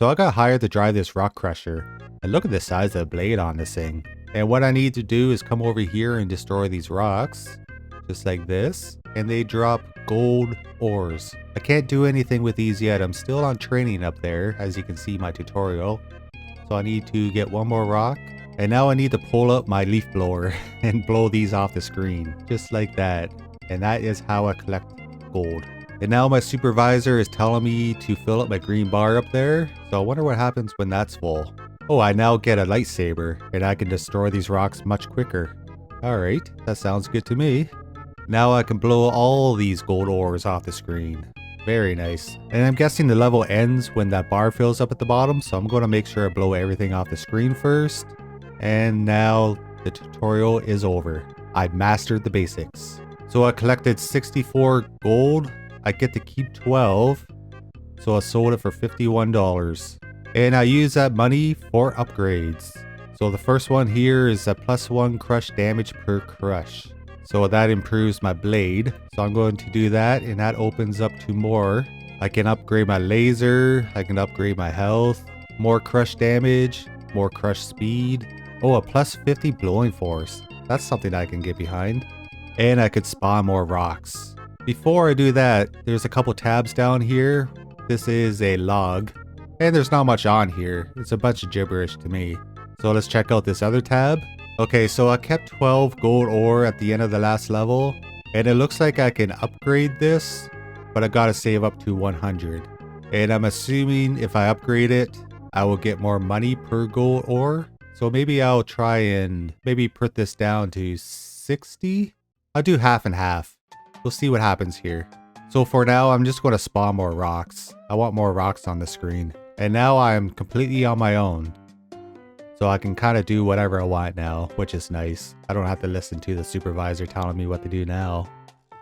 So I got hired to drive this rock crusher. And look at the size of the blade on this thing. And what I need to do is come over here and destroy these rocks. Just like this. And they drop gold ores. I can't do anything with these yet. I'm still on training up there, as you can see my tutorial. So I need to get one more rock. And now I need to pull up my leaf blower and blow these off the screen. Just like that. And that is how I collect gold. And now my supervisor is telling me to fill up my green bar up there. So I wonder what happens when that's full. Oh, I now get a lightsaber and I can destroy these rocks much quicker. Alright, that sounds good to me. Now I can blow all these gold ores off the screen. Very nice. And I'm guessing the level ends when that bar fills up at the bottom. So I'm going to make sure I blow everything off the screen first. And now the tutorial is over. I mastered the basics. So I collected 64 gold. I get to keep 12. So I sold it for $51. And I use that money for upgrades. So the first one here is a +1 crush damage per crush. So that improves my blade. So I'm going to do that and that opens up to more. I can upgrade my laser. I can upgrade my health. More crush damage. More crush speed. Oh, a +50 blowing force. That's something I can get behind. And I could spawn more rocks. Before I do that, there's a couple tabs down here. This is a log. And there's not much on here. It's a bunch of gibberish to me. So let's check out this other tab. Okay, so I kept 12 gold ore at the end of the last level. And it looks like I can upgrade this. But I gotta save up to 100. And I'm assuming if I upgrade it, I will get more money per gold ore. So maybe I'll try and maybe put this down to 60. I'll do half and half. We'll see what happens here. So for now, I'm just going to spawn more rocks. I want more rocks on the screen. And now I'm completely on my own. So I can kind of do whatever I want now, which is nice. I don't have to listen to the supervisor telling me what to do now.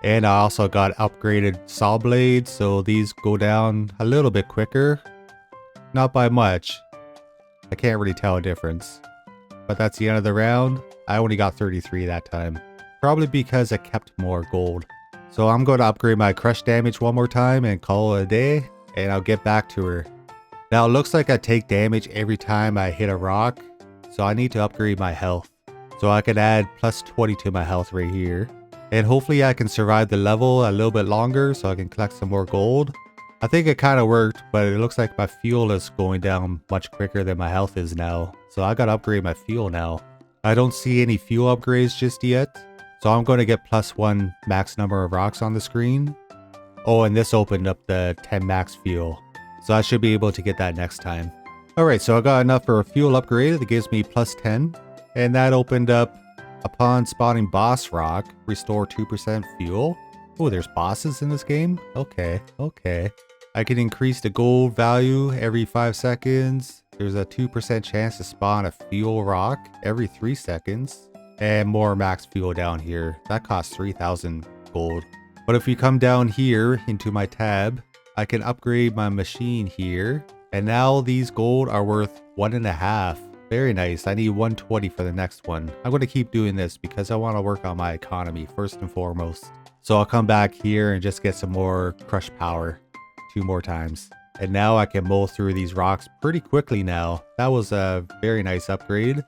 And I also got upgraded saw blades, so these go down a little bit quicker. Not by much. I can't really tell a difference. But that's the end of the round. I only got 33 that time. Probably because I kept more gold. So I'm going to upgrade my crush damage one more time and call it a day. And I'll get back to her. Now it looks like I take damage every time I hit a rock. So I need to upgrade my health. So I can add +20 to my health right here. And hopefully I can survive the level a little bit longer so I can collect some more gold. I think it kind of worked, but it looks like my fuel is going down much quicker than my health is now. So I gotta upgrade my fuel now. I don't see any fuel upgrades just yet. So I'm going to get +1 max number of rocks on the screen. Oh, and this opened up the 10 max fuel. So I should be able to get that next time. Alright, so I got enough for a fuel upgrade that gives me +10. And that opened up, upon spawning boss rock, restore 2% fuel. Oh, there's bosses in this game? Okay. I can increase the gold value every 5 seconds. There's a 2% chance to spawn a fuel rock every 3 seconds. And more max fuel down here. That costs 3,000 gold. But if we come down here into my tab, I can upgrade my machine here. And now these gold are worth 1.5. Very nice. I need 120 for the next one. I'm going to keep doing this because I want to work on my economy first and foremost. So I'll come back here and just get some more crush power 2 more times. And now I can mow through these rocks pretty quickly now. That was a very nice upgrade.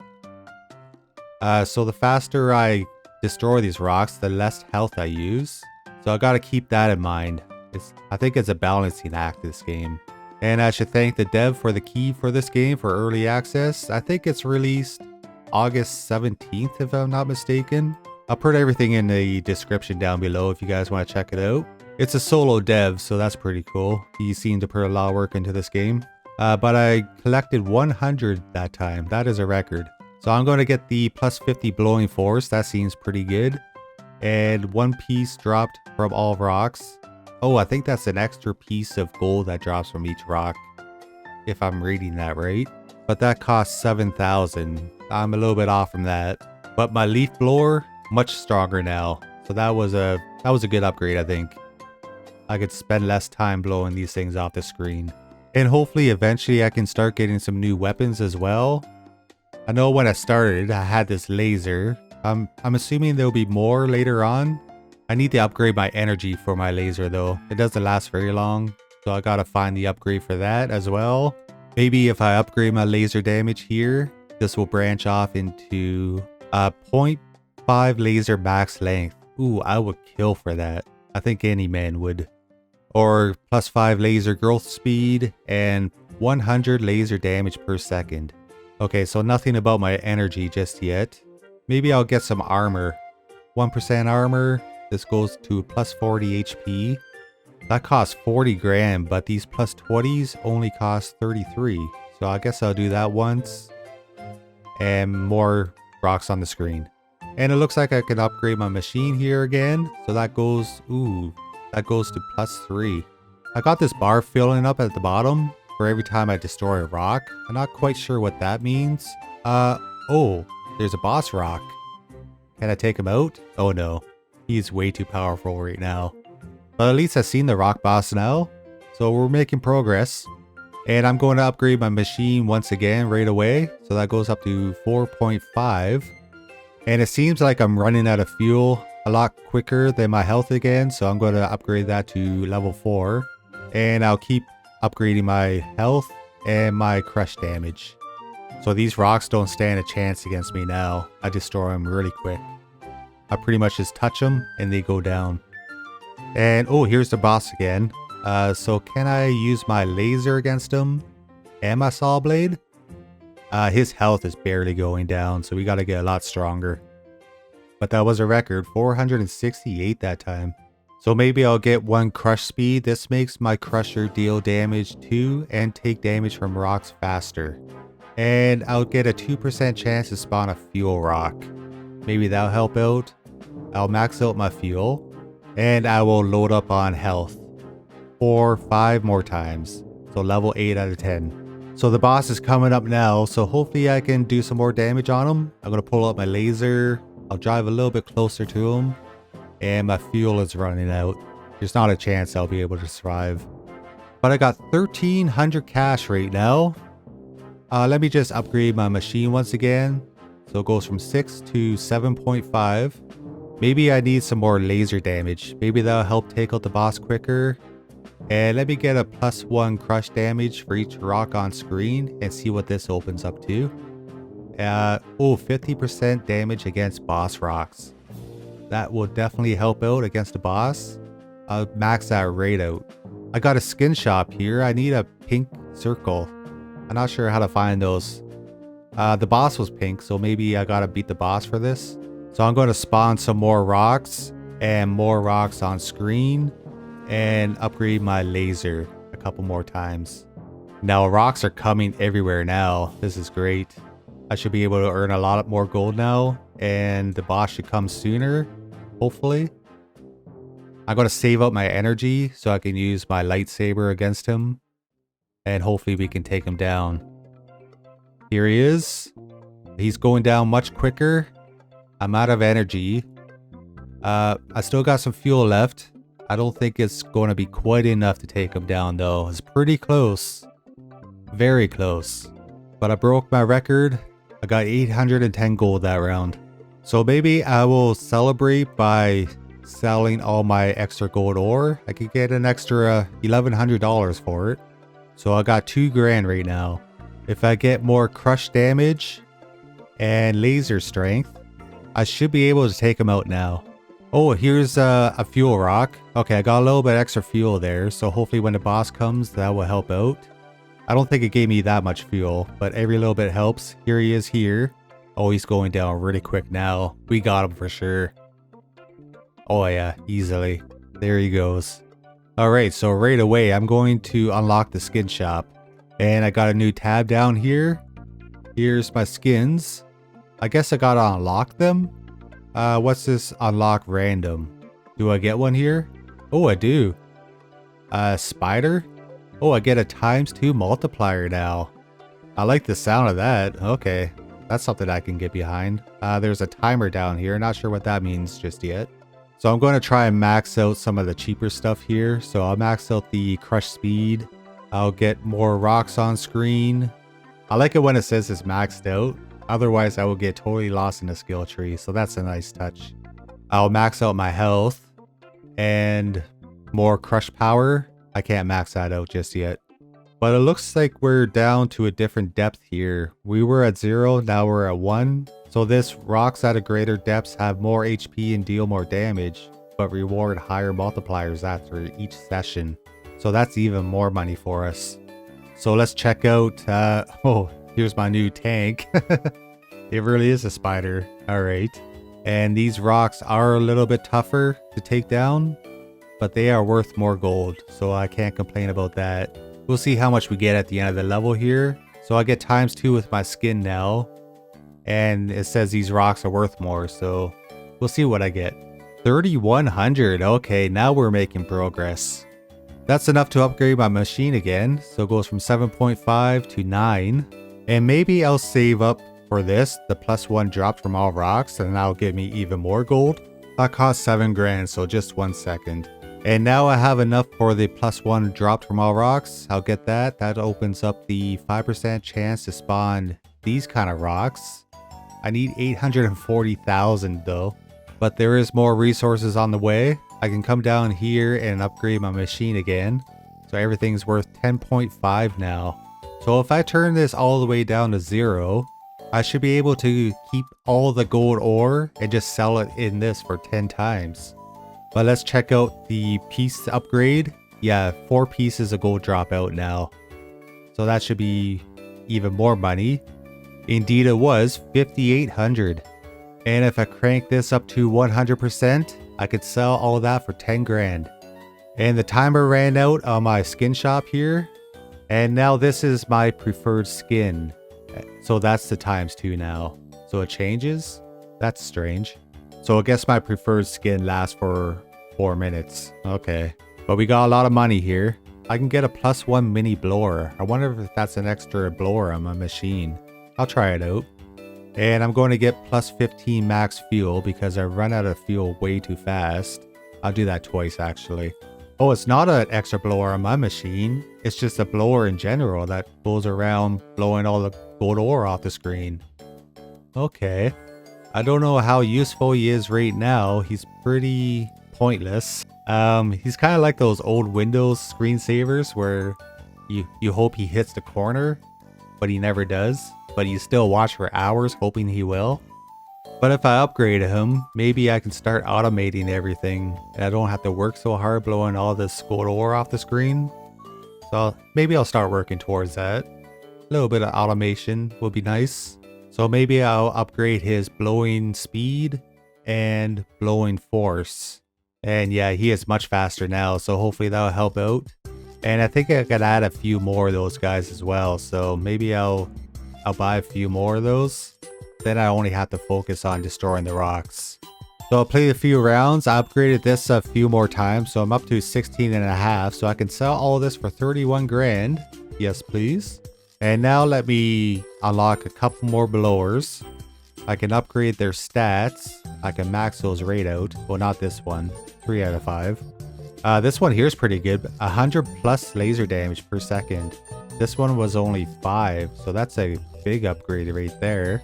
So the faster I destroy these rocks, the less health I use. So I gotta keep that in mind. I think it's a balancing act, this game. And I should thank the dev for the key for this game for early access. I think it's released August 17th, if I'm not mistaken. I'll put everything in the description down below if you guys want to check it out. It's a solo dev, so that's pretty cool. He seemed to put a lot of work into this game. But I collected 100 that time. That is a record. So I'm going to get the +50 blowing force. That seems pretty good. And 1 piece dropped from all rocks. Oh, I think that's an extra piece of gold that drops from each rock. If I'm reading that right. But that costs 7,000. I'm a little bit off from that. But my leaf blower, much stronger now. So that was a good upgrade, I think. I could spend less time blowing these things off the screen. And hopefully eventually I can start getting some new weapons as well. I know when I started, I had this laser. I'm assuming there'll be more later on. I need to upgrade my energy for my laser though. It doesn't last very long. So I gotta find the upgrade for that as well. Maybe if I upgrade my laser damage here, this will branch off into a 0.5 laser max length. Ooh, I would kill for that. I think any man would. Or +5 laser growth speed and 100 laser damage per second. Okay, so nothing about my energy just yet. Maybe I'll get some armor. 1% armor. This goes to +40 HP. That costs 40 grand, but these +20s only cost 33. So I guess I'll do that once. And more rocks on the screen. And it looks like I can upgrade my machine here again. So that goes, ooh, that goes to +3. I got this bar filling up at the bottom for every time I destroy a rock. I'm not quite sure what that means. Oh, there's a boss rock. Can I take him out? Oh no, he's way too powerful right now. But at least I've seen the rock boss now. So we're making progress. And I'm going to upgrade my machine once again right away. So that goes up to 4.5. And it seems like I'm running out of fuel a lot quicker than my health again. So I'm going to upgrade that to level 4. And I'll keep upgrading my health and my crush damage. So these rocks don't stand a chance against me now. I destroy them really quick. I pretty much just touch them and they go down. And oh, here's the boss again. So can I use my laser against him and my saw blade? His health is barely going down, so we gotta get a lot stronger. But that was a record, 468 that time. So maybe I'll get 1 crush speed. This makes my crusher deal damage to and take damage from rocks faster. And I'll get a 2% chance to spawn a fuel rock. Maybe that'll help out. I'll max out my fuel. And I will load up on health 5 more times. So level 8 out of 10. So the boss is coming up now. So hopefully I can do some more damage on him. I'm going to pull out my laser. I'll drive a little bit closer to him. And my fuel is running out. There's not a chance I'll be able to survive. But I got 1,300 cash right now. Let me just upgrade my machine once again. So it goes from 6 to 7.5. Maybe I need some more laser damage. Maybe that'll help take out the boss quicker. And let me get a +1 crush damage for each rock on screen and see what this opens up to. 50% damage against boss rocks. That will definitely help out against the boss. I'll max that right out. I got a skin shop here. I need a pink circle. I'm not sure how to find those. The boss was pink, so maybe I gotta beat the boss for this. So I'm going to spawn some more rocks and more rocks on screen and upgrade my laser a couple more times. Now rocks are coming everywhere now. This is great. I should be able to earn a lot more gold now and the boss should come sooner, hopefully. I'm going to save up my energy so I can use my lightsaber against him and hopefully we can take him down. Here he is. He's going down much quicker. I'm out of energy. I still got some fuel left. I don't think it's going to be quite enough to take him down though. It's pretty close. Very close. But I broke my record. I got 810 gold that round. So maybe I will celebrate by selling all my extra gold ore. I could get an extra $1,100 for it. So I got 2 grand right now. If I get more crush damage and laser strength, I should be able to take him out now. Oh, here's a fuel rock. Okay, I got a little bit extra fuel there. So hopefully when the boss comes, that will help out. I don't think it gave me that much fuel, but every little bit helps. Here he is here. Oh, he's going down really quick now. We got him for sure. Oh yeah, easily. There he goes. Alright, so right away, I'm going to unlock the skin shop. And I got a new tab down here. Here's my skins. I guess I gotta unlock them. What's this unlock random? Do I get one here? Oh, I do. Spider? Oh, I get a ×2 multiplier now. I like the sound of that. Okay, that's something I can get behind. There's a timer down here. Not sure what that means just yet. So I'm going to try and max out some of the cheaper stuff here. So I'll max out the crush speed. I'll get more rocks on screen. I like it when it says it's maxed out. Otherwise, I will get totally lost in the skill tree. So that's a nice touch. I'll max out my health and more crush power. I can't max that out just yet. But it looks like we're down to a different depth here. We were at 0, now we're at 1. So this rocks at a greater depths have more HP and deal more damage, but reward higher multipliers after each session. So that's even more money for us. So let's check out, oh, here's my new tank. It really is a spider. All right. And these rocks are a little bit tougher to take down, but they are worth more gold. So I can't complain about that. We'll see how much we get at the end of the level here. So I get ×2 with my skin now. And it says these rocks are worth more. So we'll see what I get. 3,100. Okay, now we're making progress. That's enough to upgrade my machine again. So it goes from 7.5 to 9. And maybe I'll save up for this. The +1 dropped from all rocks and that'll give me even more gold. That cost 7 grand, so just 1 second. And now I have enough for the +1 dropped from all rocks. I'll get that. That opens up the 5% chance to spawn these kind of rocks. I need 840,000 though. But there is more resources on the way. I can come down here and upgrade my machine again. So everything's worth 10.5 now. So if I turn this all the way down to 0, I should be able to keep all the gold ore and just sell it in this for 10 times. But let's check out the piece upgrade. Yeah, 4 pieces of gold drop out now. So that should be even more money. Indeed it was 5,800. And if I crank this up to 100%, I could sell all of that for 10 grand. And the timer ran out on my skin shop here. And now this is my preferred skin. So that's the ×2 now. So it changes? That's strange. So I guess my preferred skin lasts for 4 minutes. Okay. But we got a lot of money here. I can get a +1 mini blower. I wonder if that's an extra blower on my machine. I'll try it out. And I'm going to get +15 max fuel because I run out of fuel way too fast. I'll do that twice actually. Oh, it's not an extra blower on my machine. It's just a blower in general that goes around blowing all the gold ore off the screen. Okay. I don't know how useful he is right now. He's pretty pointless. He's kind of like those old Windows screensavers where you hope he hits the corner, but he never does. But you still watch for hours hoping he will. But if I upgrade him, maybe I can start automating everything and I don't have to work so hard blowing all this gold ore off the screen. So maybe I'll start working towards that. A little bit of automation would be nice. So maybe I'll upgrade his blowing speed and blowing force. And yeah, he is much faster now, so hopefully that'll help out. And I think I could add a few more of those guys as well. So maybe I'll buy a few more of those. Then I only have to focus on destroying the rocks. So I played a few rounds. I upgraded this a few more times. So I'm up to 16.5. So I can sell all of this for 31 grand. Yes, please. And now let me unlock a couple more blowers. I can upgrade their stats. I can max those right out. Well, not this one. 3 out of 5. This one here is pretty good. 100 plus laser damage per second. This one was only 5. So that's a big upgrade right there.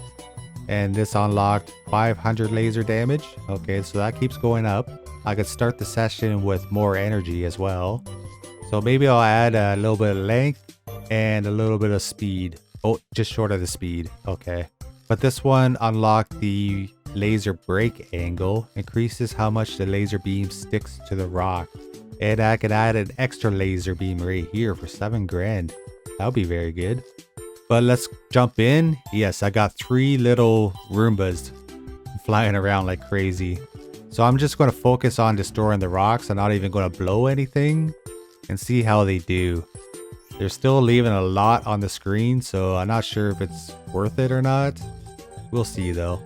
And this unlocked 500 laser damage. Okay, so that keeps going up. I could start the session with more energy as well. So maybe I'll add a little bit of length and a little bit of speed. Oh, just short of the speed. Okay. But this one unlocked the laser break angle. Increases how much the laser beam sticks to the rock. And I could add an extra laser beam right here for 7 grand. That would be very good. But let's jump in. Yes, I got 3 little Roombas flying around like crazy. So I'm just going to focus on destroying the rocks. I'm not even going to blow anything and see how they do. They're still leaving a lot on the screen, so I'm not sure if it's worth it or not. We'll see though.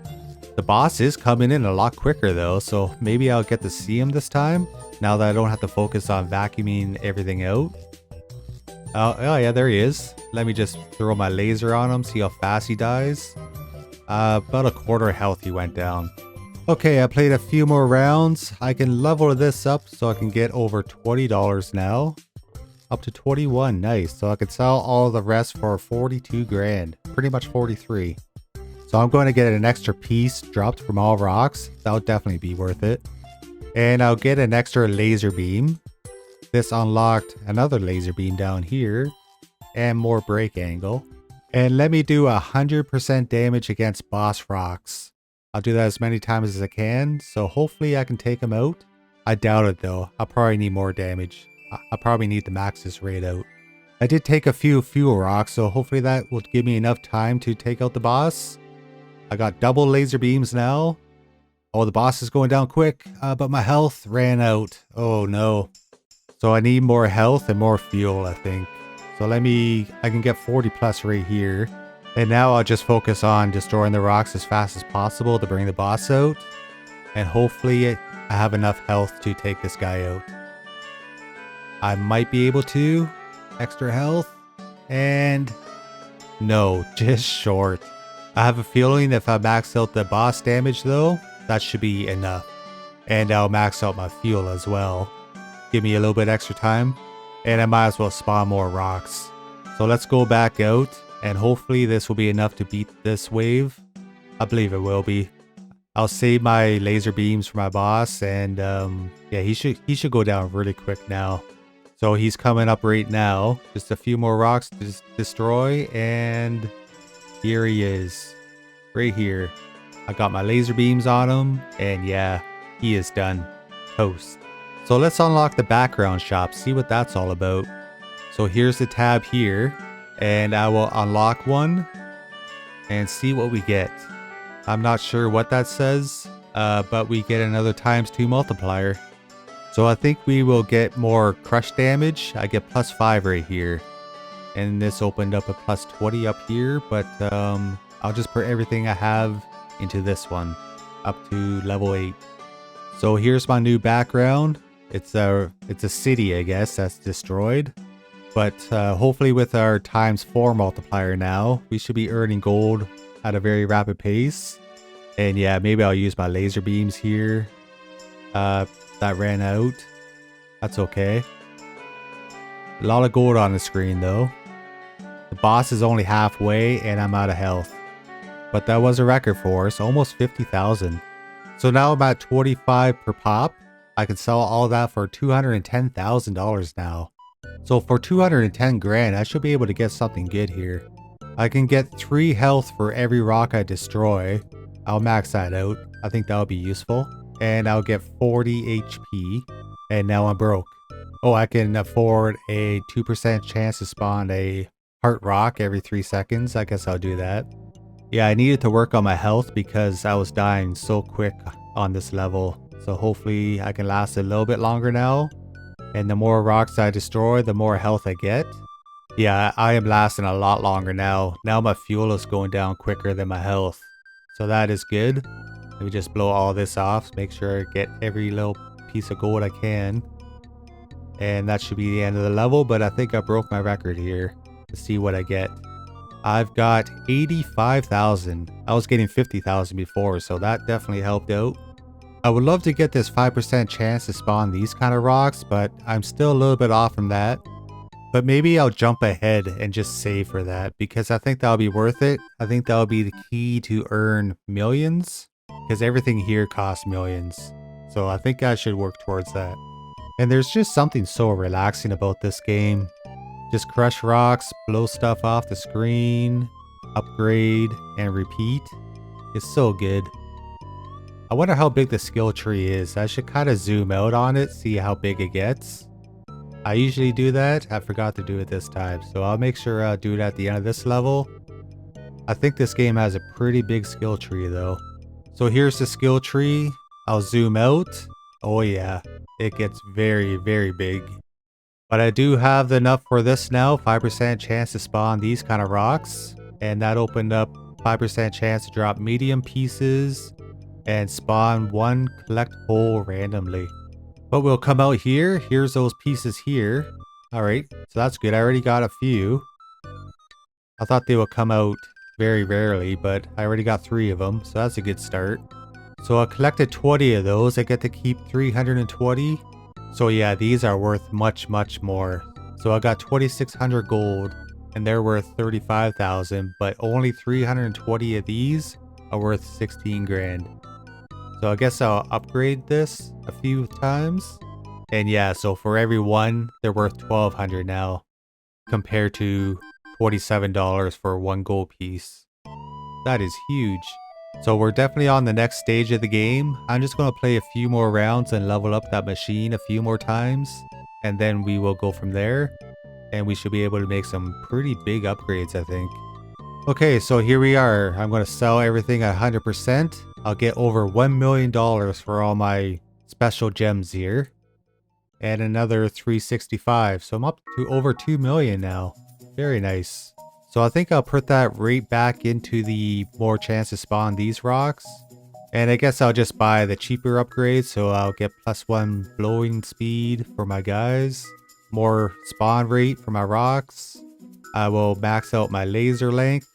The boss is coming in a lot quicker though, so maybe I'll get to see him this time now that I don't have to focus on vacuuming everything out. Oh yeah, there he is. Let me just throw my laser on him, see how fast he dies. About a quarter health he went down. Okay, I played a few more rounds. I can level this up so I can get over $20 now. Up to 21, nice. So I could sell all the rest for 42 grand. Pretty much 43. So I'm going to get an extra piece dropped from all rocks. That'll definitely be worth it. And I'll get an extra laser beam. This unlocked another laser beam down here. and more break angle. And let me do 100% damage against boss rocks. I'll do that as many times as I can, so hopefully I can take him out. I doubt it though. I'll probably need more damage. I'll probably need to max this raid out. I did take a few fuel rocks, so hopefully that will give me enough time to take out the boss. I got double laser beams now. Oh, the boss is going down quick, but my health ran out. Oh no. So I need more health and more fuel, I think. So I can get 40 plus right here. And now I'll just focus on destroying the rocks as fast as possible to bring the boss out. And hopefully I have enough health to take this guy out. I might be able to. Extra health. And no, just short. I have a feeling if I max out the boss damage though, that should be enough. And I'll max out my fuel as well. Give me a little bit extra time. And I might as well spawn more rocks. So let's go back out. And hopefully this will be enough to beat this wave. I believe it will be. I'll save my laser beams for my boss. And yeah, he should go down really quick now. So he's coming up right now. Just a few more rocks to destroy. And here he is. Right here. I got my laser beams on him. And yeah, he is done. Toast. So let's unlock the background shop. See what that's all about. So here's the tab here. And I will unlock one. And see what we get. I'm not sure what that says. But we get another ×2 multiplier. So I think we will get more crush damage. I get +5 right here. And this opened up a +20 up here. But I'll just put everything I have into this one. Up to level 8. So here's my new background. It's a city, I guess, that's destroyed. But hopefully with our ×4 multiplier now, we should be earning gold at a very rapid pace. And yeah, maybe I'll use my laser beams here. That ran out. That's okay. A lot of gold on the screen though. The boss is only halfway and I'm out of health. But that was a record for us, almost 50,000. So now I'm at 25 per pop. I can sell all that for $210,000 now. So for 210 grand, I should be able to get something good here. I can get 3 health for every rock I destroy. I'll max that out. I think that'll be useful. And I'll get 40 HP. And now I'm broke. Oh, I can afford a 2% chance to spawn a heart rock every 3 seconds. I guess I'll do that. Yeah, I needed to work on my health because I was dying so quick on this level. So hopefully I can last a little bit longer now. And the more rocks I destroy, the more health I get. Yeah, I am lasting a lot longer now. Now my fuel is going down quicker than my health. So that is good. Let me just blow all this off. Make sure I get every little piece of gold I can. And that should be the end of the level. But I think I broke my record here. Let's see what I get. I've got 85,000. I was getting 50,000 before. So that definitely helped out. I would love to get this 5% chance to spawn these kind of rocks, but I'm still a little bit off from that. But maybe I'll jump ahead and just save for that because I think that'll be worth it. I think that'll be the key to earn millions because everything here costs millions. So I think I should work towards that. And there's just something so relaxing about this game. Just crush rocks, blow stuff off the screen, upgrade, and repeat. It's so good. I wonder how big the skill tree is. I should kind of zoom out on it, see how big it gets. I usually do that. I forgot to do it this time. So I'll make sure I'll do it at the end of this level. I think this game has a pretty big skill tree though. So here's the skill tree. I'll zoom out. Oh yeah, it gets very, very big. But I do have enough for this now. 5% chance to spawn these kind of rocks. And that opened up 5% chance to drop medium pieces. And spawn 1 collect hole randomly. But we'll come out here. Here's those pieces here. Alright, so that's good. I already got a few. I thought they would come out very rarely, but I already got 3 of them. So that's a good start. So I collected 20 of those. I get to keep 320. So yeah, these are worth much, much more. So I got 2,600 gold. And they're worth 35,000. But only 320 of these are worth 16 grand. So I guess I'll upgrade this a few times. And yeah, so for every one, they're worth 1,200 now. compared to $27 for one gold piece. That is huge. So we're definitely on the next stage of the game. I'm just going to play a few more rounds and level up that machine a few more times. And then we will go from there. And we should be able to make some pretty big upgrades, I think. Okay, so here we are. I'm going to sell everything at 100%. I'll get over $1 million for all my special gems here. And another 365. So I'm up to over 2 million now. Very nice. So I think I'll put that right back into the more chance to spawn these rocks. And I guess I'll just buy the cheaper upgrades. So I'll get +1 blowing speed for my guys. More spawn rate for my rocks. I will max out my laser length.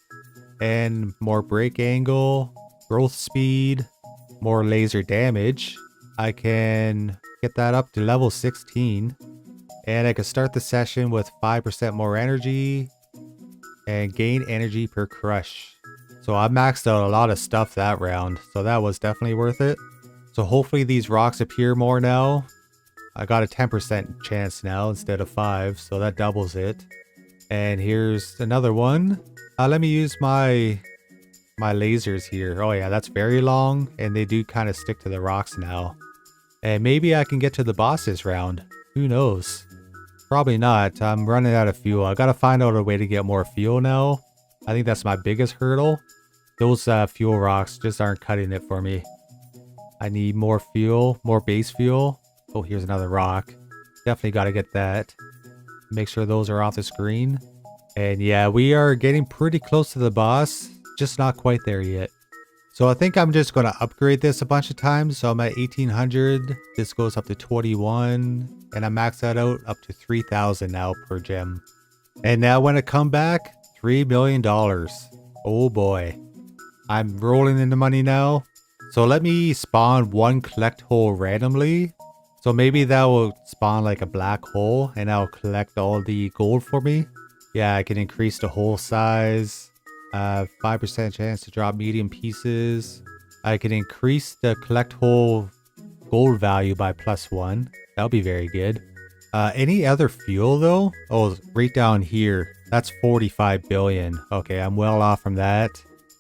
And more break angle. Growth speed. More laser damage. I can get that up to level 16. And I can start the session with 5% more energy. And gain energy per crush. So I maxed out a lot of stuff that round. So that was definitely worth it. So hopefully these rocks appear more now. I got a 10% chance now instead of 5. So that doubles it. And here's another one. Let me use my lasers here. Oh yeah, that's very long. And they do kind of stick to the rocks now. And maybe I can get to the boss this round. Who knows? Probably not. I'm running out of fuel. I gotta find out a way to get more fuel now. I think that's my biggest hurdle. Those fuel rocks just aren't cutting it for me. I need more fuel, more base fuel. Oh, here's another rock. Definitely gotta get that. Make sure those are off the screen. And yeah, we are getting pretty close to the boss. Just not quite there yet. So I think I'm just going to upgrade this a bunch of times. So I'm at 1800. This goes up to 21. And I max that out up to 3000 now per gem. And now when I come back, $3 million. Oh boy. I'm rolling in the money now. So let me spawn one collect hole randomly. So maybe that will spawn like a black hole and that'll collect all the gold for me. Yeah, I can increase the hole size. 5% chance to drop medium pieces. I can increase the collect hole gold value by +1. That'll be very good. Any other fuel though? Oh, right down here. That's 45 billion. Okay, I'm well off from that.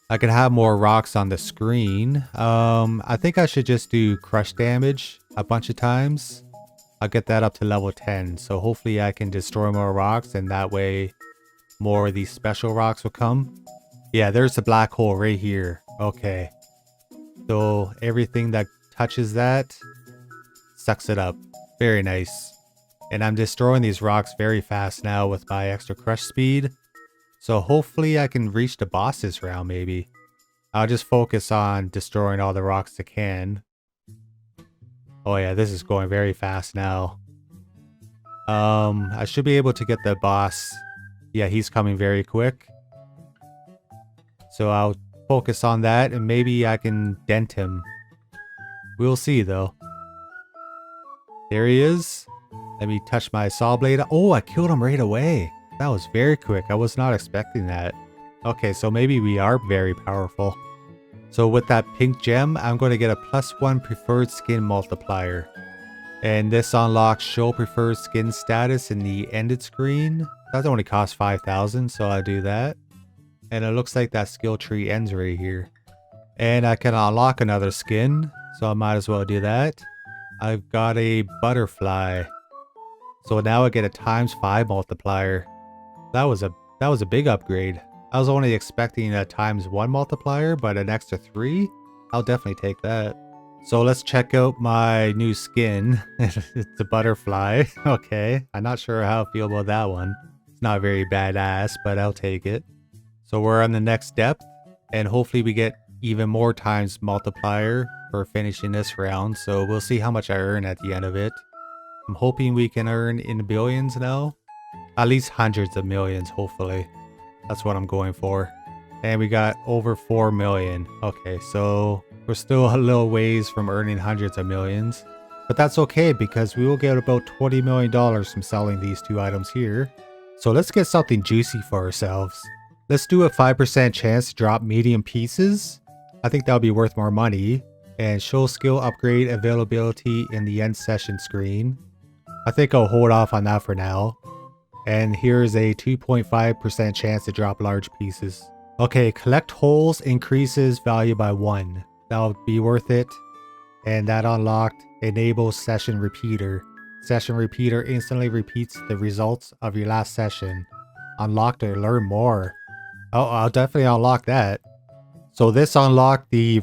I could have more rocks on the screen. I think I should just do crush damage a bunch of times. I'll get that up to level 10. So hopefully I can destroy more rocks and that way more of these special rocks will come. Yeah, there's the black hole right here. Okay. So everything that touches that sucks it up. Very nice. And I'm destroying these rocks very fast now with my extra crush speed. So hopefully I can reach the boss this round maybe. I'll just focus on destroying all the rocks I can. Oh yeah, this is going very fast now. I should be able to get the boss. Yeah, he's coming very quick. So I'll focus on that and maybe I can dent him. We'll see though. There he is. Let me touch my saw blade. Oh, I killed him right away. That was very quick. I was not expecting that. Okay, so maybe we are very powerful. So with that pink gem, I'm going to get a +1 preferred skin multiplier. And this unlocks show preferred skin status in the ended screen. That only costs 5,000, so I'll do that. And it looks like that skill tree ends right here. And I can unlock another skin, so I might as well do that. I've got a butterfly. So now I get a ×5 multiplier. That was a big upgrade. I was only expecting a ×1 multiplier, but an extra 3? I'll definitely take that. So let's check out my new skin. It's a butterfly. Okay, I'm not sure how I feel about that one. It's not very badass, but I'll take it. So we're on the next step, and hopefully we get even more times multiplier for finishing this round. So we'll see how much I earn at the end of it. I'm hoping we can earn in the billions now. At least hundreds of millions, hopefully. That's what I'm going for. And we got over 4 million. Okay, so we're still a little ways from earning hundreds of millions. But that's okay because we will get about $20 million from selling these two items here. So let's get something juicy for ourselves. Let's do a 5% chance to drop medium pieces. I think that'll be worth more money. And show skill upgrade availability in the end session screen. I think I'll hold off on that for now. And here's a 2.5% chance to drop large pieces. Okay, collect holes increases value by 1. That'll be worth it. And that unlocked enable session repeater. Session repeater instantly repeats the results of your last session. Unlock to learn more. Oh, I'll definitely unlock that. So this unlocked the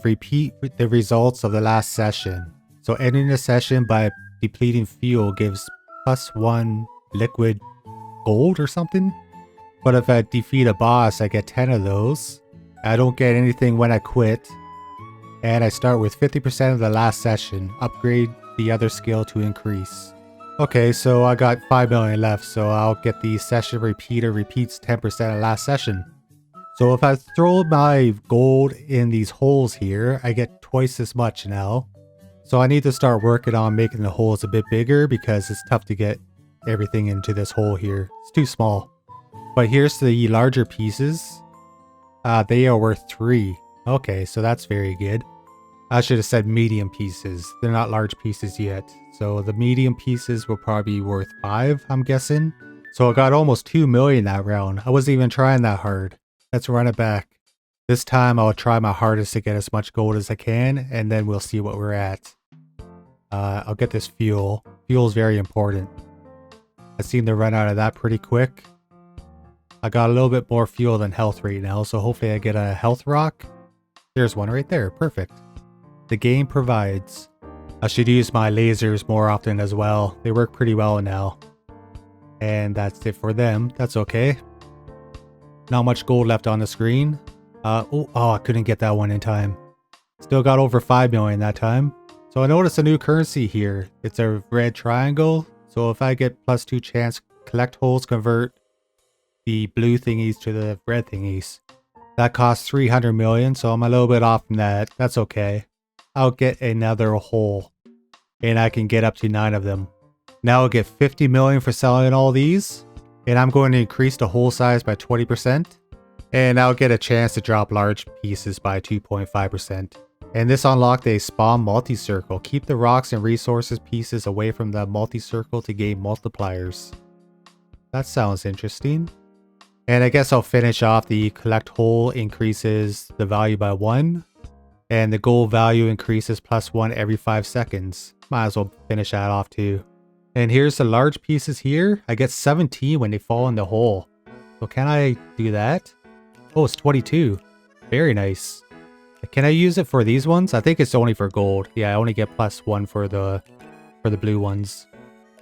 results of the last session. So ending the session by depleting fuel gives +1 liquid gold or something. But if I defeat a boss, I get 10 of those. I don't get anything when I quit. And I start with 50% of the last session. Upgrade the other skill to increase. Okay, so I got 5 million left, so I'll get the session repeater repeats 10% of last session. So if I throw my gold in these holes here, I get twice as much now. So I need to start working on making the holes a bit bigger because it's tough to get everything into this hole here. It's too small. But here's the larger pieces. They are worth 3. Okay, so that's very good. I should have said medium pieces. They're not large pieces yet. So the medium pieces will probably be worth 5, I'm guessing. So I got almost 2 million that round. I wasn't even trying that hard. Let's run it back. This time I'll try my hardest to get as much gold as I can, and then we'll see what we're at. I'll get this fuel. Fuel is very important. I seem to run out of that pretty quick. I got a little bit more fuel than health right now, so hopefully I get a health rock. There's one right there. Perfect. The game provides. I should use my lasers more often as well. They work pretty well now. And that's it for them. That's okay. Not much gold left on the screen. Oh, I couldn't get that one in time. Still got over 5 million that time. So I noticed a new currency here. It's a red triangle. So if I get +2 chance, collect holes, convert the blue thingies to the red thingies. That costs 300 million, so I'm a little bit off from that. That's okay. I'll get another hole. And I can get up to 9 of them. Now I'll get 50 million for selling all these. And I'm going to increase the hole size by 20%. And I'll get a chance to drop large pieces by 2.5%. And this unlocked a spawn multi-circle. Keep the rocks and resources pieces away from the multi-circle to gain multipliers. That sounds interesting. And I guess I'll finish off the collect hole increases the value by 1. And the gold value increases +1 every 5 seconds. Might as well finish that off too. And here's the large pieces here. I get 17 when they fall in the hole. So can I do that? Oh, it's 22. Very nice. Can I use it for these ones? I think it's only for gold. Yeah, I only get +1 for the blue ones.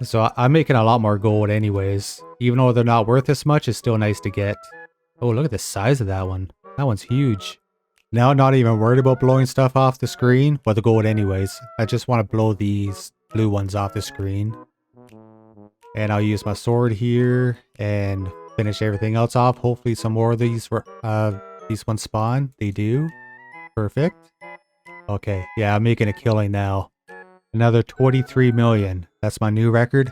So I'm making a lot more gold anyways. Even though they're not worth as much, it's still nice to get. Oh, look at the size of that one. That one's huge. Now I'm not even worried about blowing stuff off the screen. Well, the gold anyways. I just want to blow these blue ones off the screen. And I'll use my sword here and finish everything else off. Hopefully some more of these ones spawn. They do. Perfect. Okay, yeah, I'm making a killing now. Another 23 million. That's my new record.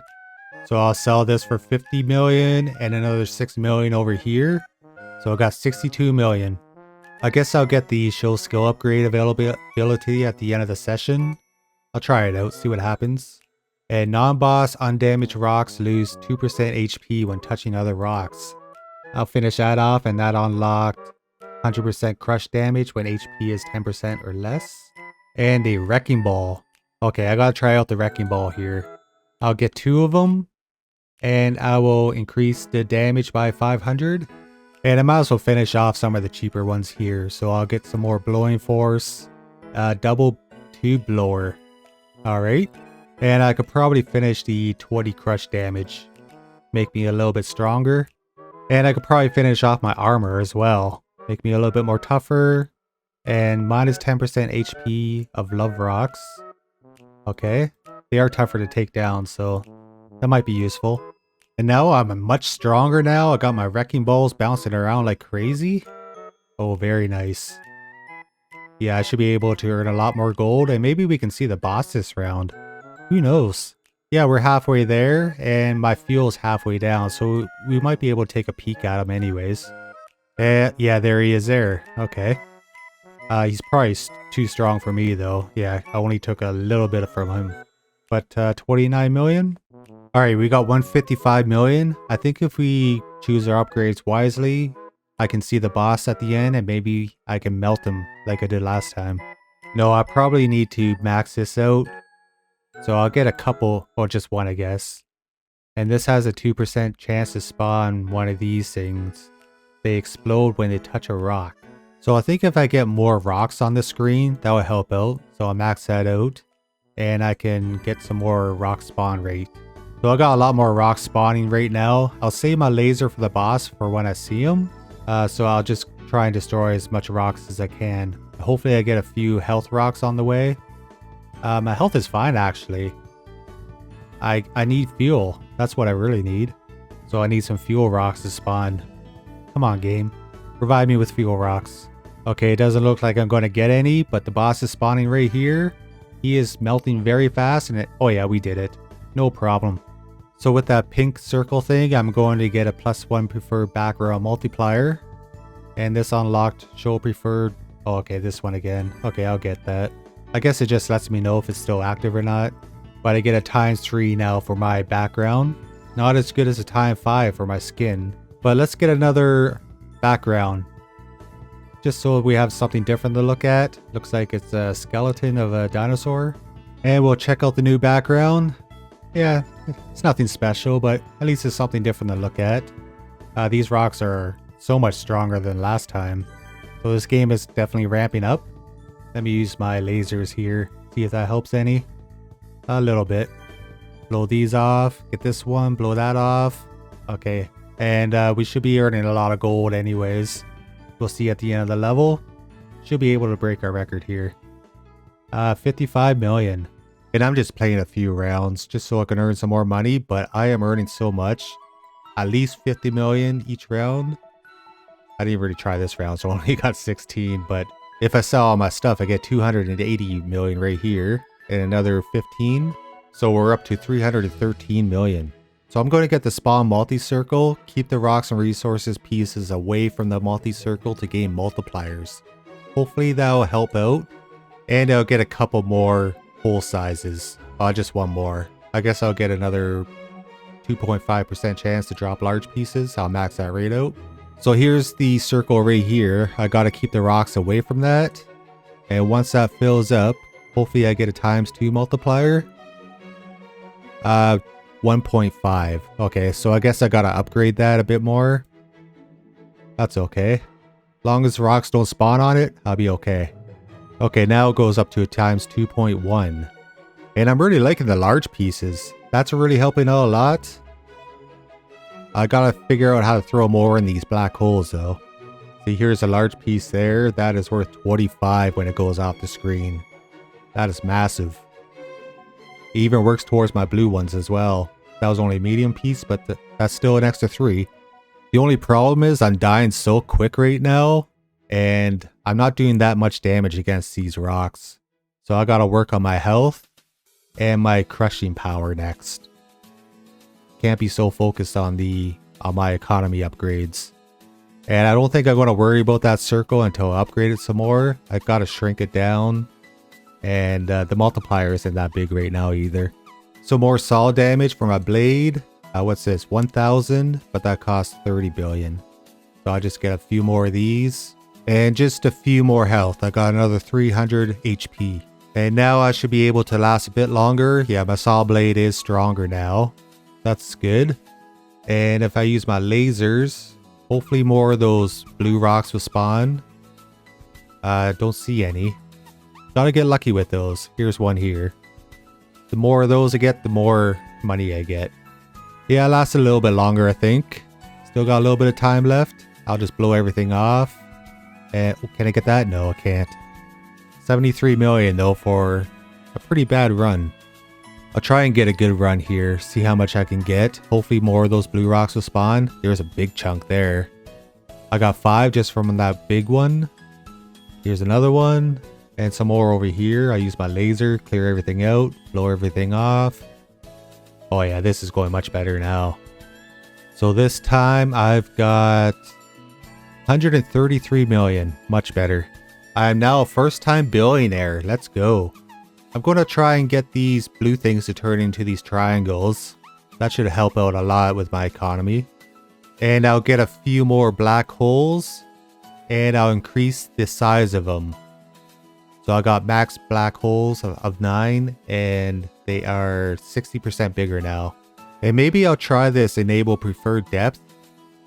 So I'll sell this for 50 million and another 6 million over here. So I got 62 million. I guess I'll get the show skill upgrade availability at the end of the session. I'll try it out, see what happens. And non-boss undamaged rocks lose 2% HP when touching other rocks. I'll finish that off, and that unlocked 100% crush damage when HP is 10% or less. And a wrecking ball. Okay, I gotta try out the wrecking ball here. I'll get 2 of them, and I will increase the damage by 500. And I might as well finish off some of the cheaper ones here. So I'll get some more blowing force. Double tube blower. Alright. And I could probably finish the 20 crush damage. Make me a little bit stronger. And I could probably finish off my armor as well. Make me a little bit more tougher. And minus 10% HP of love rocks. Okay. They are tougher to take down, so that might be useful. And now I'm much stronger now. I got my wrecking balls bouncing around like crazy. Oh, very nice. Yeah, I should be able to earn a lot more gold. And maybe we can see the boss this round. Who knows? Yeah, we're halfway there, and my fuel's halfway down, so we might be able to take a peek at him anyways. Yeah, there he is there. Okay. He's probably too strong for me, though. Yeah, I only took a little bit from him. But 29 million? Alright, we got 155 million. I think if we choose our upgrades wisely, I can see the boss at the end and maybe I can melt him like I did last time. No, I probably need to max this out. So I'll get a couple, or just one I guess. And this has a 2% chance to spawn one of these things. They explode when they touch a rock. So I think if I get more rocks on the screen, that will help out. So I'll max that out. And I can get some more rock spawn rate. So I got a lot more rock spawning right now. I'll save my laser for the boss for when I see him. So I'll just try and destroy as much rocks as I can. Hopefully I get a few health rocks on the way. My health is fine actually. I need fuel. That's what I really need. So I need some fuel rocks to spawn. Come on game. Provide me with fuel rocks. Okay, it doesn't look like I'm going to get any, but the boss is spawning right here. He is melting very fast and oh yeah, we did it. No problem. So with that pink circle thing, I'm going to get a +1 preferred background multiplier. And this unlocked show preferred. Oh, okay, this one again. Okay, I'll get that. I guess it just lets me know if it's still active or not. But I get a ×3 now for my background. Not as good as a ×5 for my skin. But let's get another background. Just so we have something different to look at. Looks like it's a skeleton of a dinosaur. And we'll check out the new background. Yeah, it's nothing special, but at least it's something different to look at. These rocks are so much stronger than last time. So this game is definitely ramping up. Let me use my lasers here. See if that helps any. A little bit. Blow these off. Get this one. Blow that off. Okay. And we should be earning a lot of gold anyways. We'll see at the end of the level. Should be able to break our record here. 55 million. And I'm just playing a few rounds just so I can earn some more money. But I am earning so much. At least 50 million each round. I didn't really try this round, so I only got 16. But if I sell all my stuff, I get 280 million right here. And another 15. So we're up to 313 million. So I'm going to get the spawn multi-circle. Keep the rocks and resources pieces away from the multi-circle to gain multipliers. Hopefully that will help out. And I'll get a couple more hole sizes. Just one more. I guess I'll get another 2.5% chance to drop large pieces. I'll max that rate out. So here's the circle right here. I got to keep the rocks away from that. And once that fills up, hopefully I get a ×2 multiplier. 1.5. Okay, so I guess I gotta upgrade that a bit more. That's okay. Long as rocks don't spawn on it, I'll be okay. Okay, now it goes up to a ×2.1. And I'm really liking the large pieces. That's really helping out a lot. I gotta figure out how to throw more in these black holes though. See, here's a large piece there. That is worth 25 when it goes off the screen. That is massive. It even works towards my blue ones as well. That was only a medium piece, but that's still an extra 3. The only problem is I'm dying so quick right now. And I'm not doing that much damage against these rocks. So I gotta work on my health and my crushing power next. Can't be so focused on my economy upgrades. And I don't think I'm gonna worry about that circle until I upgrade it some more. I gotta shrink it down. And the multiplier isn't that big right now either. So more solid damage for my blade. What's this? 1,000, but that costs 30 billion. So I'll just get a few more of these. And just a few more health. I got another 300 HP. And now I should be able to last a bit longer. Yeah, my saw blade is stronger now. That's good. And if I use my lasers, hopefully more of those blue rocks will spawn. Don't see any. Gotta get lucky with those. Here's one here. The more of those I get, the more money I get. Yeah, it lasts a little bit longer, I think. Still got a little bit of time left. I'll just blow everything off. And can I get that? No, I can't. 73 million though for a pretty bad run. I'll try and get a good run here. See how much I can get. Hopefully more of those blue rocks will spawn. There's a big chunk there. I got 5 just from that big one. Here's another one. And some more over here. I use my laser, clear everything out, blow everything off. Oh yeah, this is going much better now. So this time I've got 133 million. Much better. I am now a first-time billionaire. Let's go. I'm going to try and get these blue things to turn into these triangles. That should help out a lot with my economy. And I'll get a few more black holes. And I'll increase the size of them. So I got max black holes of 9. And they are 60% bigger now. And maybe I'll try this enable preferred depth.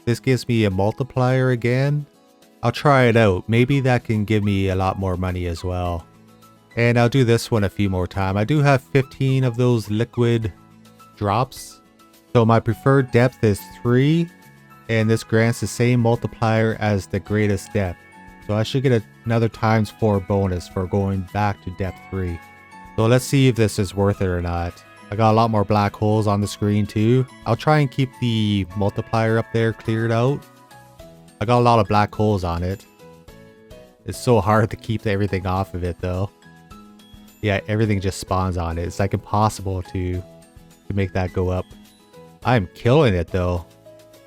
This gives me a multiplier again. I'll try it out. Maybe that can give me a lot more money as well. And I'll do this one a few more times. I do have 15 of those liquid drops. So my preferred depth is 3. And this grants the same multiplier as the greatest depth. So I should get another ×4 bonus for going back to depth 3. So let's see if this is worth it or not. I got a lot more black holes on the screen too. I'll try and keep the multiplier up there cleared out. I got a lot of black holes on it. It's so hard to keep everything off of it though. Yeah, everything just spawns on it. It's like impossible to make that go up. I'm killing it though.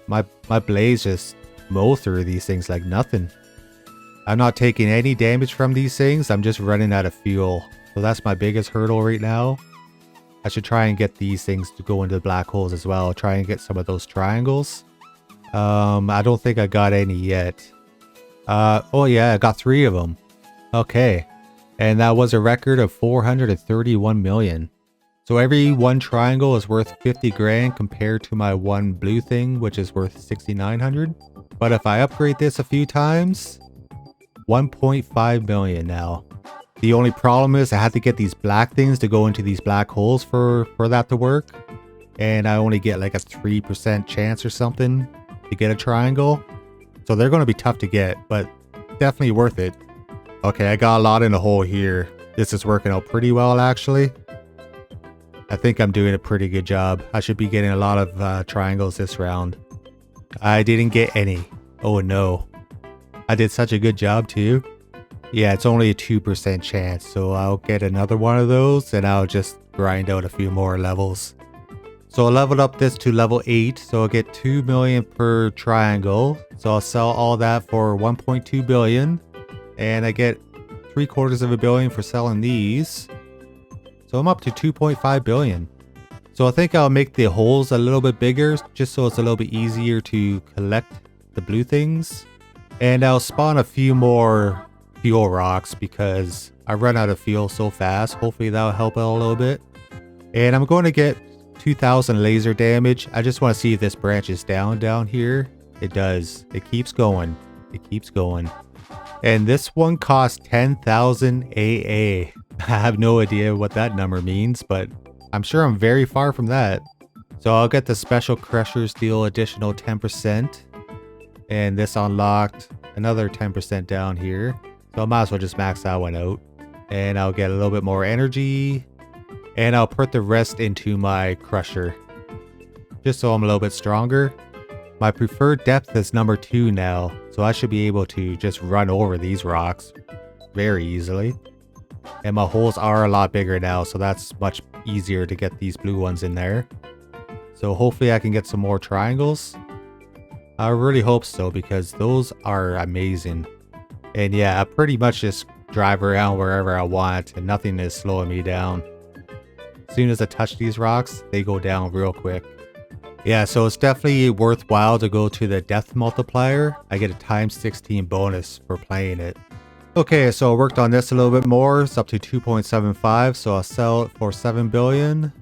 My blades just mow through these things like nothing. I'm not taking any damage from these things. I'm just running out of fuel. So that's my biggest hurdle right now. I should try and get these things to go into the black holes as well. Try and get some of those triangles. I don't think I got any yet. Oh yeah, I got 3 of them. Okay. And that was a record of 431 million. So every one triangle is worth 50 grand compared to my one blue thing, which is worth 6,900. But if I upgrade this a few times, 1.5 million now. The only problem is I had to get these black things to go into these black holes for that to work. And I only get like a 3% chance or something to get a triangle. So they're going to be tough to get, but definitely worth it. Okay, I got a lot in the hole here. This is working out pretty well actually. I think I'm doing a pretty good job. I should be getting a lot of triangles this round. I didn't get any. Oh no. I did such a good job too. Yeah, it's only a 2% chance, so I'll get another one of those and I'll just grind out a few more levels. So I leveled up this to level 8, so I'll get 2 million per triangle. So I'll sell all that for 1.2 billion. And I get 3/4 billion for selling these. So I'm up to 2.5 billion. So I think I'll make the holes a little bit bigger, just so it's a little bit easier to collect the blue things. And I'll spawn a few more fuel rocks because I run out of fuel so fast. Hopefully that'll help out a little bit. And I'm going to get 2,000 laser damage. I just want to see if this branches down here. It does. It keeps going. It keeps going. And this one costs 10,000 AA. I have no idea what that number means, but I'm sure I'm very far from that. So I'll get the special crushers deal additional 10%. And this unlocked another 10% down here. So I might as well just max that one out. And I'll get a little bit more energy. And I'll put the rest into my crusher. Just so I'm a little bit stronger. My preferred depth is number 2 now. So I should be able to just run over these rocks very easily. And my holes are a lot bigger now. So that's much easier to get these blue ones in there. So hopefully I can get some more triangles. I really hope so because those are amazing. And yeah, I pretty much just drive around wherever I want and nothing is slowing me down. As soon as I touch these rocks, they go down real quick. Yeah, so it's definitely worthwhile to go to the depth multiplier. I get a ×16 bonus for playing it. Okay, so I worked on this a little bit more. It's up to 2.75, so I'll sell it for 7 billion.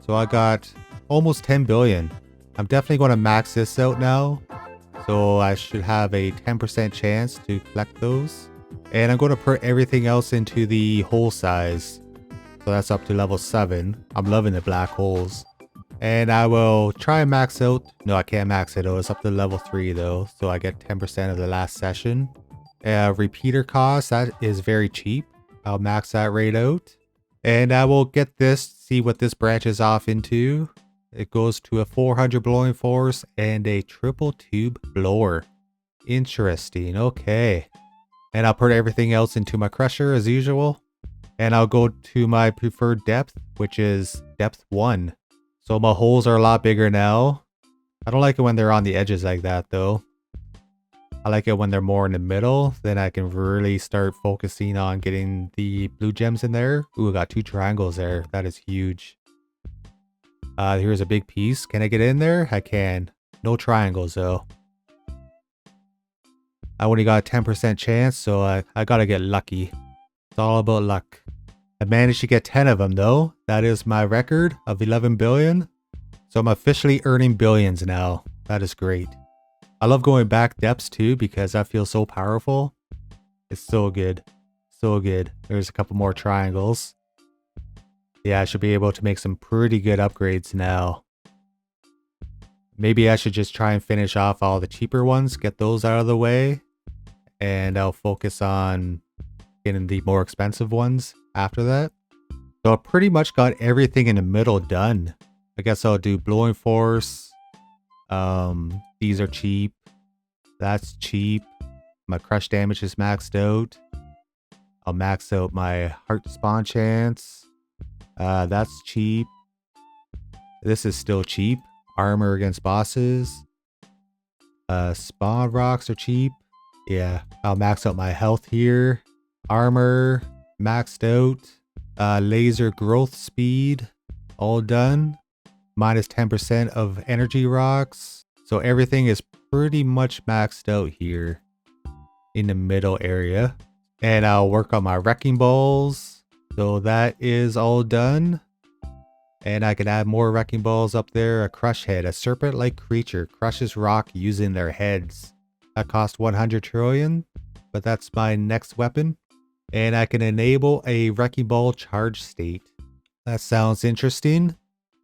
So I got almost 10 billion. I'm definitely going to max this out now. So I should have a 10% chance to collect those. And I'm going to put everything else into the hole size. So that's up to level 7. I'm loving the black holes. And I will try and max out. No, I can't max it out. It's up to level 3 though. So I get 10% of the last session. Repeater cost, that is very cheap. I'll max that rate out. And I will get this, see what this branches off into. It goes to a 400 blowing force and a triple tube blower. Interesting, okay. And I'll put everything else into my crusher as usual. And I'll go to my preferred depth, which is depth 1. So my holes are a lot bigger now. I don't like it when they're on the edges like that though. I like it when they're more in the middle. Then I can really start focusing on getting the blue gems in there. Ooh, I got 2 triangles there. That is huge. Here's a big piece. Can I get in there? I can. No triangles though. I only got a 10% chance, so I gotta get lucky. It's all about luck. I managed to get 10 of them though. That is my record of 11 billion. So I'm officially earning billions now. That is great. I love going back depths too because that feels so powerful. It's so good. So good. There's a couple more triangles. Yeah, I should be able to make some pretty good upgrades now. Maybe I should just try and finish off all the cheaper ones, get those out of the way, and I'll focus on getting the more expensive ones after that. So I pretty much got everything in the middle done. I guess I'll do blowing force. These are cheap. That's cheap. My crush damage is maxed out. I'll max out my heart spawn chance. That's cheap. This is still cheap. Armor against bosses. Spawn rocks are cheap. Yeah, I'll max out my health here. Armor maxed out. Laser growth speed all done. Minus 10% of energy rocks. So everything is pretty much maxed out here in the middle area. And I'll work on my wrecking balls. So that is all done. And I can add more wrecking balls up there. A crush head, a serpent-like creature, crushes rock using their heads. That costs 100 trillion, but that's my next weapon. And I can enable a wrecking ball charge state. That sounds interesting.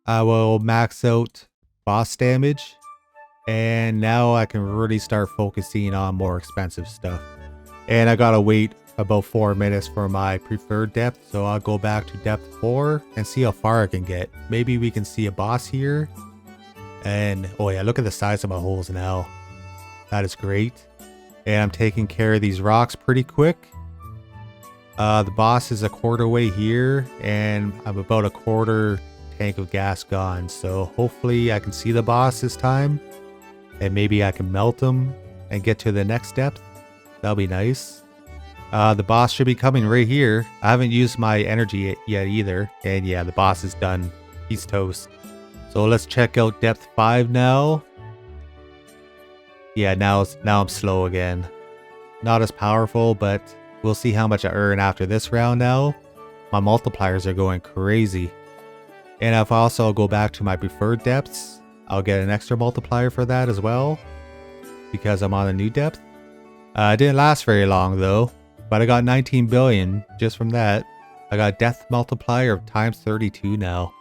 I will max out boss damage. And now I can really start focusing on more expensive stuff. And I gotta wait about 4 minutes for my preferred depth, so I'll go back to depth 4 and see how far I can get. Maybe we can see a boss here. And oh yeah, look at the size of my holes now. That is great. And I'm taking care of these rocks pretty quick. The boss is a quarter way here, and I'm about a quarter tank of gas gone, so hopefully I can see the boss this time, and maybe I can melt him and get to the next depth. That'll be nice. The boss should be coming right here. I haven't used my energy yet either. And yeah, the boss is done. He's toast. So let's check out depth 5 now. Yeah, now I'm slow again. Not as powerful, but we'll see how much I earn after this round now. My multipliers are going crazy. And if I also go back to my preferred depths, I'll get an extra multiplier for that as well, because I'm on a new depth. It didn't last very long though. But I got 19 billion just from that. I got depth multiplier of times 32 now.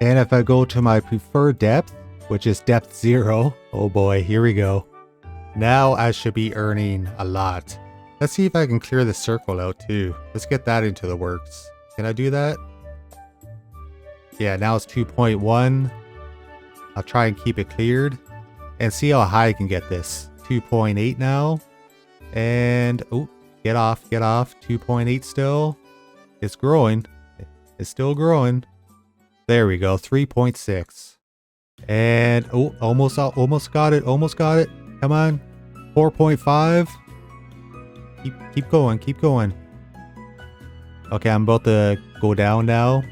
And if I go to my preferred depth, which is depth 0, oh boy, here we go. Now I should be earning a lot. Let's see if I can clear the circle out too. Let's get that into the works. Can I do that? Yeah, now it's 2.1. I'll try and keep it cleared and see how high I can get this. 2.8 now. And oh, get off, 2.8 still. It's growing. It's still growing. There we go, 3.6. And oh, almost got it, Come on. 4.5. Keep going. Okay, I'm about to go down now.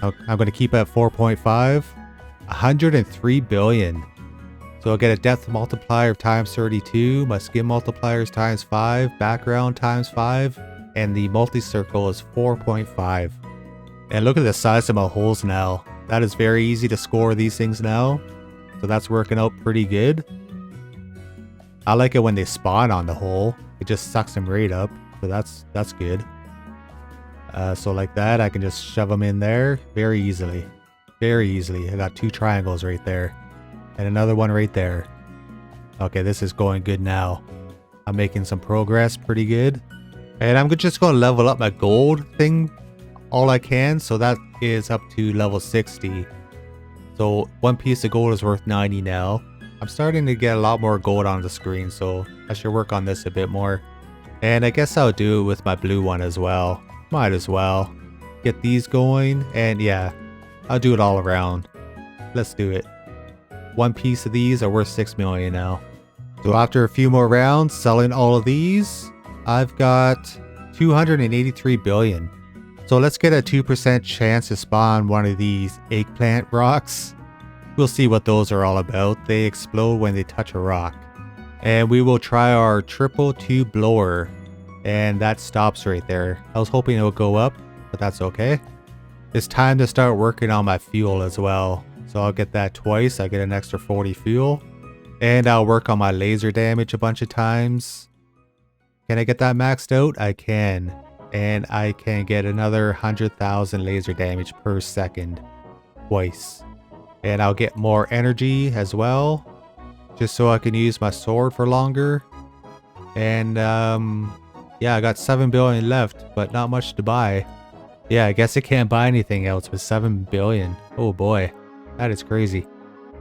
I'm going to keep at 4.5. 103 billion. So I'll get a depth multiplier of times 32, my skin multiplier is times 5, background times 5, and the multi-circle is 4.5. And look at the size of my holes now. That is very easy to score these things now. So that's working out pretty good. I like it when they spawn on the hole. It just sucks them right up. So that's good. So like that, I can just shove them in there very easily. Very easily. I got 2 triangles right there. And another one right there. Okay, this is going good now. I'm making some progress pretty good. And I'm just going to level up my gold thing all I can. So that is up to level 60. So 1 piece of gold is worth 90 now. I'm starting to get a lot more gold on the screen, so I should work on this a bit more. And I guess I'll do it with my blue one as well. Might as well. Get these going, and yeah, I'll do it all around. Let's do it. 1 piece of these are worth 6 million now. So after a few more rounds selling all of these, I've got 283 billion. So let's get a 2% chance to spawn one of these eggplant rocks. We'll see what those are all about. They explode when they touch a rock. And we will try our triple tube blower. And that stops right there. I was hoping it would go up, but that's okay. It's time to start working on my fuel as well. So I'll get that twice. I get an extra 40 fuel. And I'll work on my laser damage a bunch of times. Can I get that maxed out? I can. And I can get another 100,000 laser damage per second. Twice. And I'll get more energy as well. Just so I can use my sword for longer. And yeah, I got 7 billion left, but not much to buy. Yeah, I guess I can't buy anything else with 7 billion. Oh boy, that is crazy.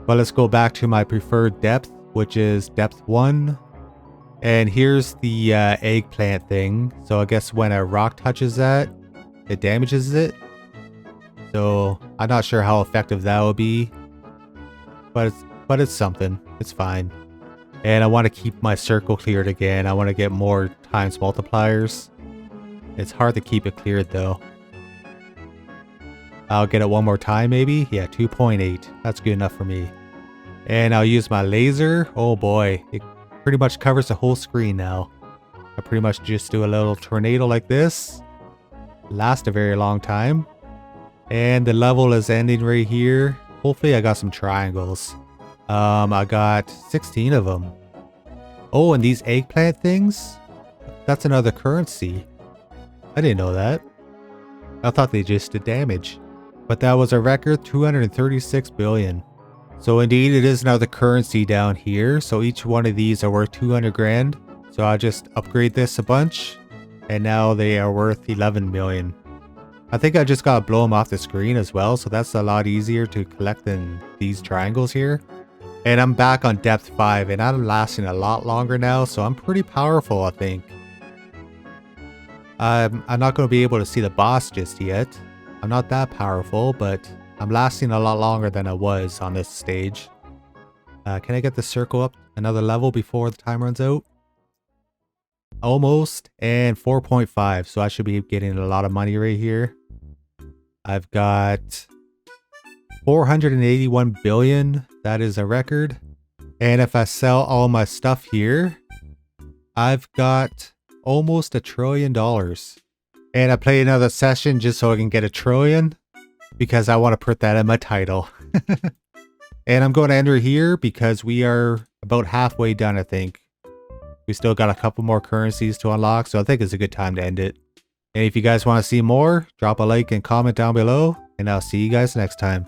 But let's go back to my preferred depth, which is depth 1. And here's the eggplant thing. So I guess when a rock touches that, it damages it. So I'm not sure how effective that will be. But it's something. It's fine. And I want to keep my circle cleared again. I want to get more times multipliers. It's hard to keep it cleared though. I'll get it one more time maybe. Yeah, 2.8. That's good enough for me. And I'll use my laser. Oh boy. It pretty much covers the whole screen now. I pretty much just do a little tornado like this. Lasts a very long time. And the level is ending right here. Hopefully I got some triangles. I got 16 of them. Oh, and these eggplant things? That's another currency. I didn't know that. I thought they just did damage. But that was a record 236 billion. So indeed it is another currency down here. So each one of these are worth 200 grand. So I'll just upgrade this a bunch. And now they are worth 11 million. I think I just gotta blow them off the screen as well. So that's a lot easier to collect than these triangles here. And I'm back on depth 5 and I'm lasting a lot longer now. So I'm pretty powerful, I think. I'm not going to be able to see the boss just yet. I'm not that powerful, but I'm lasting a lot longer than I was on this stage. Can I get the circle up another level before the time runs out? Almost. And 4.5. So I should be getting a lot of money right here. I've got 481 billion. That is a record. And if I sell all my stuff here, I've got almost $1 trillion. And I play another session just so I can get 1 trillion. Because I want to put that in my title. And I'm going to enter here because we are about halfway done, I think. We still got a couple more currencies to unlock. So I think it's a good time to end it. And if you guys want to see more, drop a like and comment down below. And I'll see you guys next time.